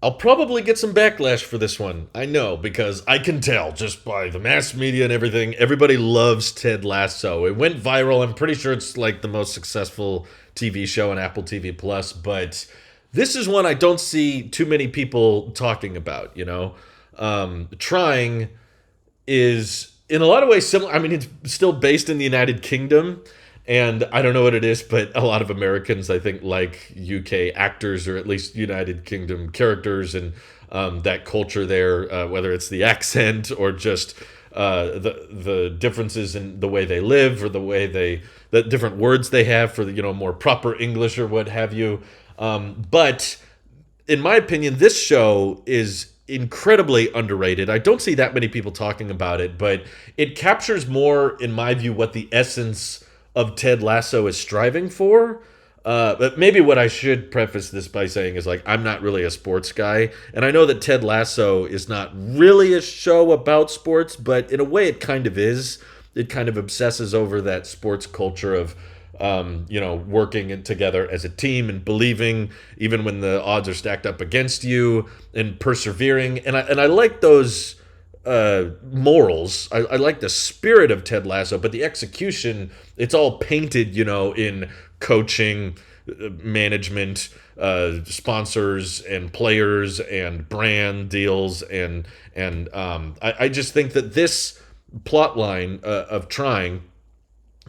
I'll probably get some backlash for this one. I know, because I can tell just by the mass media and everything. Everybody loves Ted Lasso. It went viral. I'm pretty sure it's like the most successful TV show on Apple TV Plus, but this is one I don't see too many people talking about, Trying is in a lot of ways similar. I mean, it's still based in the United Kingdom, and I don't know what it is, but a lot of Americans, I think, like UK actors or at least United Kingdom characters and that culture there, whether it's the accent or just the differences in the way they live or the different words they have for the more proper English or what have you. But in my opinion, this show is incredibly underrated. I don't see that many people talking about it, but it captures more, in my view, what the essence of Ted Lasso is striving for. But maybe what I should preface this by saying is like, I'm not really a sports guy. And I know that Ted Lasso is not really a show about sports, but in a way it kind of is. It kind of obsesses over that sports culture of working together as a team and believing even when the odds are stacked up against you and persevering. And I like those morals. I like the spirit of Ted Lasso, but the execution, it's all painted, in coaching, management, sponsors, and players, and brand deals, and I just think that this plot line of Trying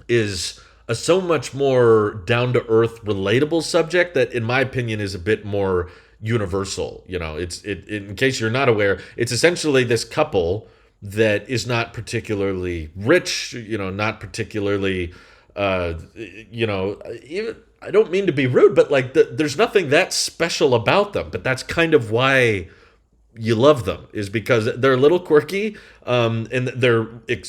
is a so much more down to earth, relatable subject that, in my opinion, is a bit more universal. In case you're not aware, it's essentially this couple that is not particularly rich. Not particularly, even. I don't mean to be rude, but like there's nothing that special about them. But that's kind of why you love them, is because they're a little quirky, and they're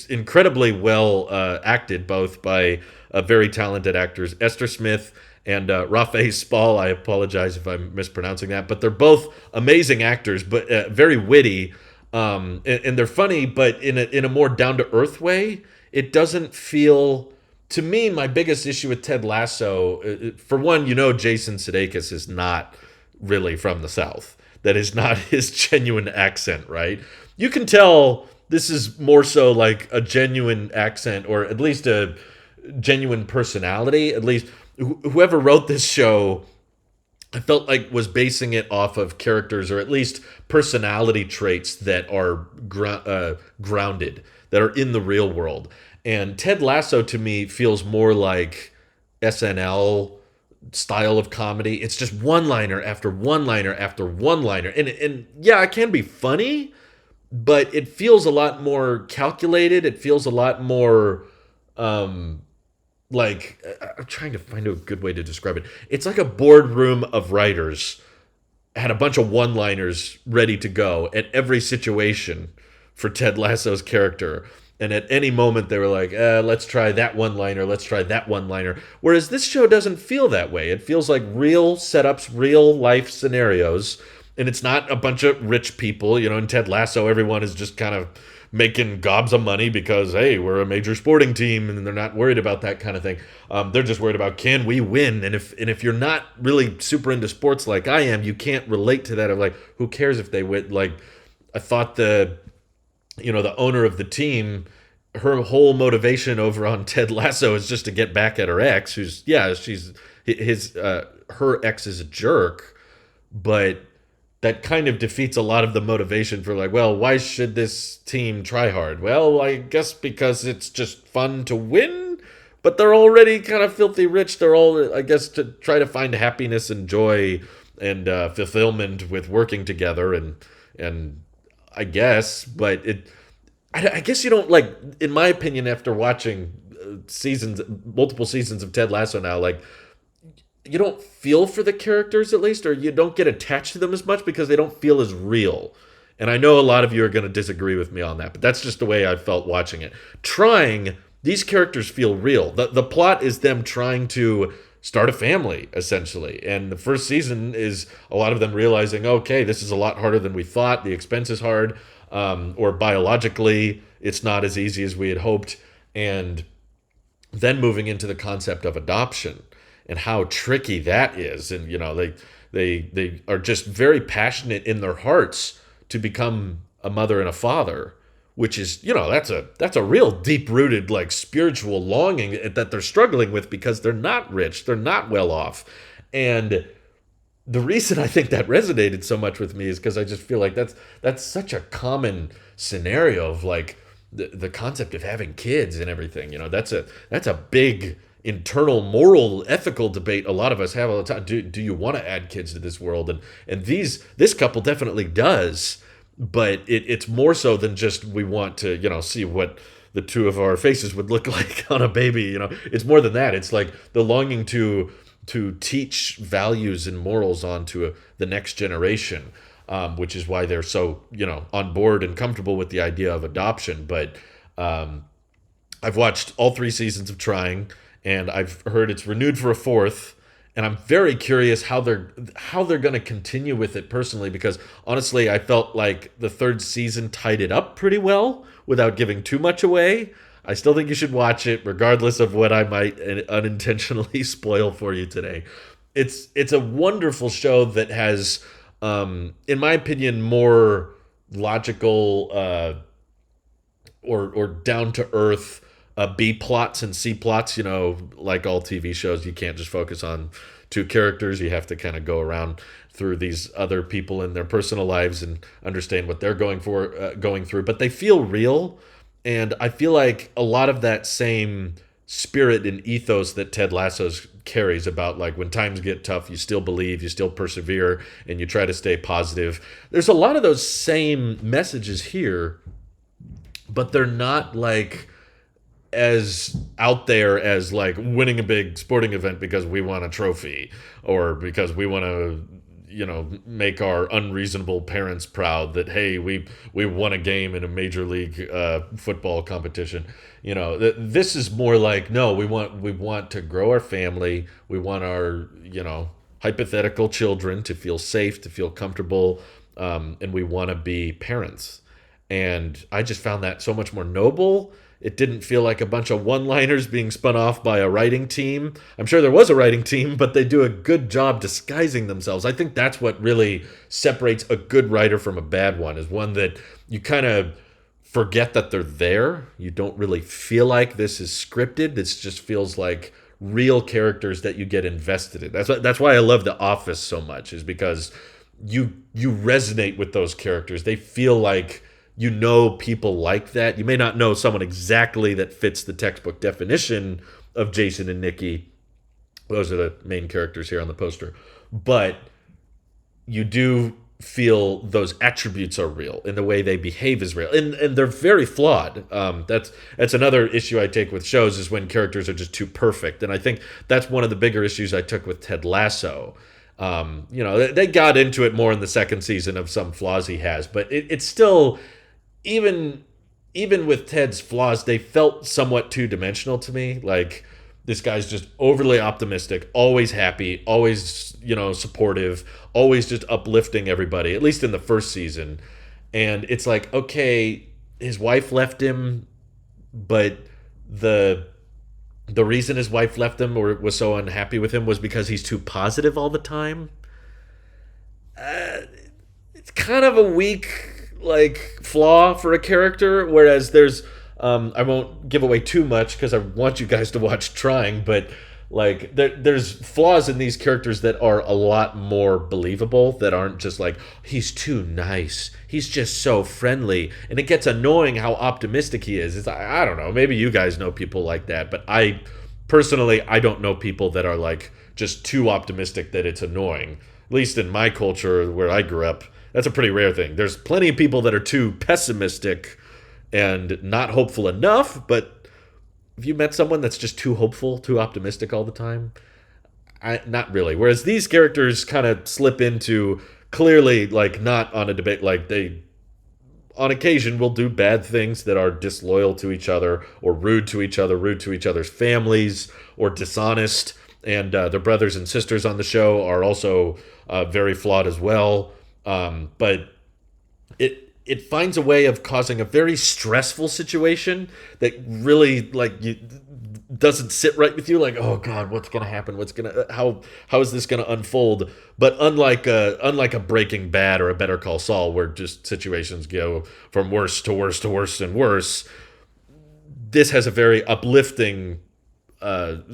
incredibly well acted, both by very talented actors, Esther Smith and Rafe Spall. I apologize if I'm mispronouncing that, but they're both amazing actors, but very witty, and they're funny, but in a more down to earth way. It doesn't feel. To me, my biggest issue with Ted Lasso, for one, Jason Sudeikis is not really from the South. That is not his genuine accent, right? You can tell this is more so like a genuine accent, or at least a genuine personality. At least whoever wrote this show, I felt like, was basing it off of characters, or at least personality traits that are grounded, that are in the real world. And Ted Lasso to me feels more like SNL style of comedy. It's just one liner after one liner after one liner. And yeah, it can be funny, but it feels a lot more calculated. It feels a lot more like, I'm trying to find a good way to describe it. It's like a boardroom of writers had a bunch of one-liners ready to go at every situation for Ted Lasso's character. And at any moment, they were like, let's try that one-liner, let's try that one-liner. Whereas this show doesn't feel that way. It feels like real setups, real life scenarios. And it's not a bunch of rich people. In Ted Lasso, everyone is just kind of making gobs of money because, hey, we're a major sporting team, and they're not worried about that kind of thing. They're just worried about, can we win? And if you're not really super into sports like I am, you can't relate to that. Of like, who cares if they win? Like, I thought the owner of the team, her whole motivation over on Ted Lasso is just to get back at her ex, she's her ex is a jerk, but that kind of defeats a lot of the motivation for, like, well, why should this team try hard? Well, I guess because it's just fun to win, but they're already kind of filthy rich. They're all, I guess, to try to find happiness and joy and fulfillment with working together, and I guess, but I guess you don't, like, in my opinion, after watching multiple seasons of Ted Lasso now, like, you don't feel for the characters, at least, or you don't get attached to them as much because they don't feel as real. And I know a lot of you are going to disagree with me on that, but that's just the way I felt watching it. Trying, these characters feel real. The plot is them trying to start a family, essentially. And the first season is a lot of them realizing, okay, this is a lot harder than we thought. The expense is hard, or biologically, it's not as easy as we had hoped. And then moving into the concept of adoption and how tricky that is. And, They are just very passionate in their hearts to become a mother and a father, which is, that's a real deep rooted like spiritual longing that they're struggling with because they're not rich, they're not well off. And the reason I think that resonated so much with me is because I just feel like that's such a common scenario of like the concept of having kids and everything. That's a big internal moral ethical debate a lot of us have all the time. Do you want to add kids to this world? And this couple definitely does, but it's more so than just we want to see what the two of our faces would look like on a baby. It's more than that. It's like the longing to teach values and morals onto the next generation, which is why they're so on board and comfortable with the idea of adoption. But I've watched all 3 seasons of Trying, and I've heard it's renewed for a fourth. And I'm very curious how they're going to continue with it personally, because honestly, I felt like the third season tied it up pretty well without giving too much away. I still think you should watch it, regardless of what I might unintentionally spoil for you today. It's a wonderful show that has, in my opinion, more logical or down to earth B plots and C plots. Like all TV shows, you can't just focus on two characters. You have to kind of go around through these other people in their personal lives and understand what they're going through. But they feel real. And I feel like a lot of that same spirit and ethos that Ted Lasso carries about, like, when times get tough, you still believe, you still persevere, and you try to stay positive. There's a lot of those same messages here, but they're not like as out there as like winning a big sporting event because we want a trophy, or because we want to make our unreasonable parents proud that, hey, we won a game in a major league football competition. This is more like, no, we want to grow our family. We want our hypothetical children to feel safe, to feel comfortable, and we want to be parents. And I just found that so much more noble. It didn't feel like a bunch of one-liners being spun off by a writing team. I'm sure there was a writing team, but they do a good job disguising themselves. I think that's what really separates a good writer from a bad one, is one that you kind of forget that they're there. You don't really feel like this is scripted. This just feels like real characters that you get invested in. That's why I love The Office so much, is because you resonate with those characters. They feel like people like that. You may not know someone exactly that fits the textbook definition of Jason and Nikki. Those are the main characters here on the poster. But you do feel those attributes are real, and the way they behave is real. And they're very flawed. That's another issue I take with shows, is when characters are just too perfect. And I think that's one of the bigger issues I took with Ted Lasso. They got into it more in the second season of some flaws he has, but it's still, even with Ted's flaws, they felt somewhat two-dimensional to me. Like, this guy's just overly optimistic, always happy, always, supportive, always just uplifting everybody, at least in the first season. And it's like, okay, his wife left him, but the reason his wife left him or was so unhappy with him was because he's too positive all the time. It's kind of a weak flaw for a character, whereas there's I won't give away too much because I want you guys to watch Trying, but there's flaws in these characters that are a lot more believable, that aren't just like, he's too nice, he's just so friendly, and it gets annoying how optimistic he is. I don't know, maybe you guys know people like that, but I don't know people that are like just too optimistic that it's annoying. At least in my culture where I grew up, that's a pretty rare thing. There's plenty of people that are too pessimistic and not hopeful enough, but have you met someone that's just too hopeful, too optimistic all the time? Not really. Whereas these characters kind of slip into, clearly, not on a debate, they on occasion will do bad things that are disloyal to each other, or rude to each other, rude to each other's families, or dishonest. And their brothers and sisters on the show are also very flawed as well. But it finds a way of causing a very stressful situation that really doesn't sit right with you. Like, oh god, what's gonna happen? What's gonna how is this gonna unfold? But unlike a Breaking Bad or a Better Call Saul, where just situations go from worse to worse to worse and worse, this has a very uplifting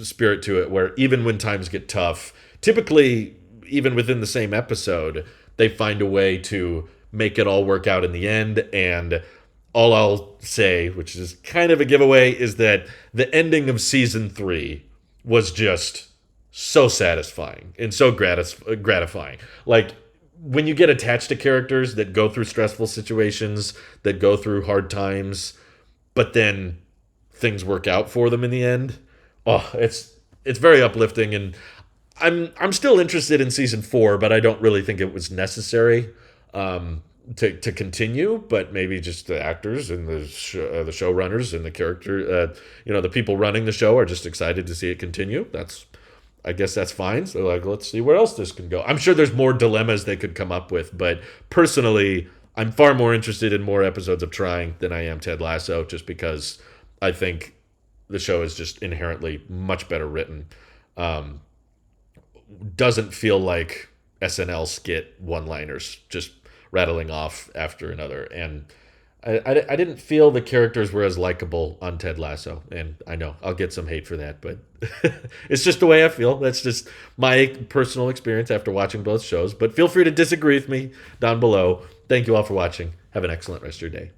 spirit to it, where even when times get tough, typically even within the same episode, they find a way to make it all work out in the end. And all I'll say, which is kind of a giveaway, is that the ending of season 3 was just so satisfying and so gratifying. Like, when you get attached to characters that go through stressful situations, that go through hard times, but then things work out for them in the end. Oh, it's very uplifting, and I'm still interested in season 4, but I don't really think it was necessary to continue. But maybe just the actors and the showrunners and the character, the people running the show are just excited to see it continue. I guess that's fine. So, like, let's see where else this can go. I'm sure there's more dilemmas they could come up with, but personally, I'm far more interested in more episodes of Trying than I am Ted Lasso, just because I think the show is just inherently much better written. Doesn't feel like SNL skit one-liners just rattling off after another. And I didn't feel the characters were as likable on Ted Lasso. And I know I'll get some hate for that, but it's just the way I feel. That's just my personal experience after watching both shows. But feel free to disagree with me down below. Thank you all for watching. Have an excellent rest of your day.